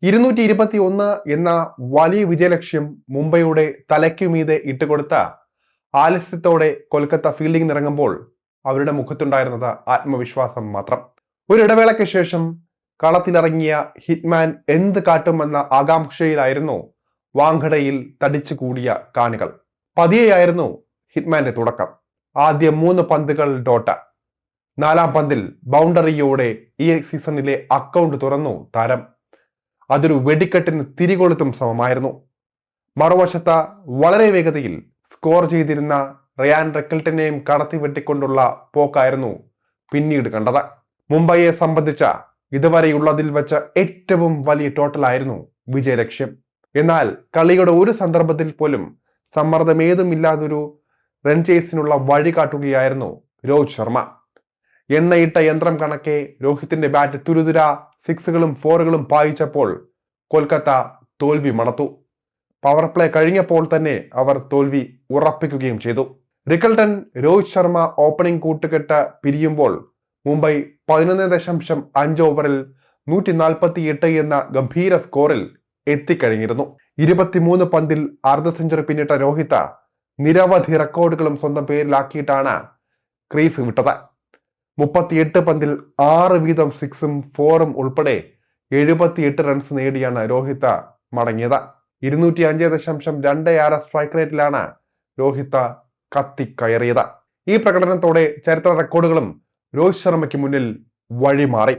221 എന്ന വലിയ വിജയലക്ഷ്യം മുംബൈയുടെ തലയ്ക്കുമീതെ ഇട്ടുകൊടുത്ത ആലസ്യത്തോടെ കൊൽക്കത്ത ഫീൽഡിംഗിന് ഇറങ്ങുമ്പോൾ അവരുടെ മുഖത്തുണ്ടായിരുന്നത് ആത്മവിശ്വാസം മാത്രം. ഒരു ഇടവേളയ്ക്ക് ശേഷം കളത്തിലിറങ്ങിയ ഹിറ്റ്മാൻ എന്ത് കാട്ടുമെന്ന ആകാംക്ഷയിലായിരുന്നു വാങ്കഡയിൽ തടിച്ചു കൂടിയ കാണികൾ. പതിയെയായിരുന്നു ഹിറ്റ്മാന്റെ തുടക്കം. ആദ്യ 3 പന്തുകൾ ഡോട്ട. 4ാം പന്തിൽ ബൗണ്ടറിയോടെ ഈ സീസണിലെ അക്കൗണ്ട് തുറന്നു താരം. അതൊരു വെടിക്കെട്ടിന് തിരികൊളുത്തും സമമായിരുന്നു. മറുവശത്ത് വളരെ വേഗതയിൽ സ്കോർ ചെയ്തിരുന്ന റയാൻ റെക്കിൾട്ടനെയും കടത്തി വെട്ടിക്കൊണ്ടുള്ള പോക്കായിരുന്നു പിന്നീട് കണ്ടത്. മുംബൈയെ സംബന്ധിച്ച ഇതുവരെയുള്ളതിൽ വെച്ച് ഏറ്റവും വലിയ ടോട്ടലായിരുന്നു വിജയലക്ഷ്യം. എന്നാൽ കളിയുടെ ഒരു സന്ദർഭത്തിൽ പോലും സമ്മർദ്ദമേതുമില്ലാതൊരു റൺ ചേസിനുള്ള വഴി കാട്ടുകയായിരുന്നു രോഹിത് ശർമ്മ. എണ്ണയിട്ട യന്ത്രം കണക്കെ രോഹിത്തിന്റെ ബാറ്റ് തുരുതുര 6കളും 4കളും പായിച്ചപ്പോൾ കൊൽക്കത്ത തോൽവി മണത്തു. പവർ പ്ലേ കഴിഞ്ഞപ്പോൾ തന്നെ അവർ തോൽവി ഉറപ്പിക്കുകയും ചെയ്തു. റിക്കൾട്ടൺ, രോഹിത് ശർമ്മ ഓപ്പണിംഗ് കൂട്ടുകെട്ട് പിരിയുമ്പോൾ മുംബൈ 11.5 ഓവറിൽ 148 എന്ന ഗംഭീര സ്കോറിൽ എത്തിക്കഴിഞ്ഞിരുന്നു. 23 പന്തിൽ അർദ്ധ സെഞ്ചുറി പിന്നിട്ട രോഹിത് നിരവധി റെക്കോർഡുകളും സ്വന്തം പേരിലാക്കിയിട്ടാണ് ക്രീസ് വിട്ടത്. 38 പന്തിൽ 6 വീതം 6ഉം 4ഉം ഉൾപ്പെടെ 78 റൺസ് നേടിയാണ് രോഹിത് മടങ്ങിയത്. 205.26 സ്ട്രൈക്ക് റേറ്റിലാണ് രോഹിത് കത്തിക്കയറിയത്. ഈ പ്രകടനത്തോടെ ചരിത്ര റെക്കോർഡുകളും രോഹിത് ശർമ്മയ്ക്ക് മുന്നിൽ വഴിമാറി.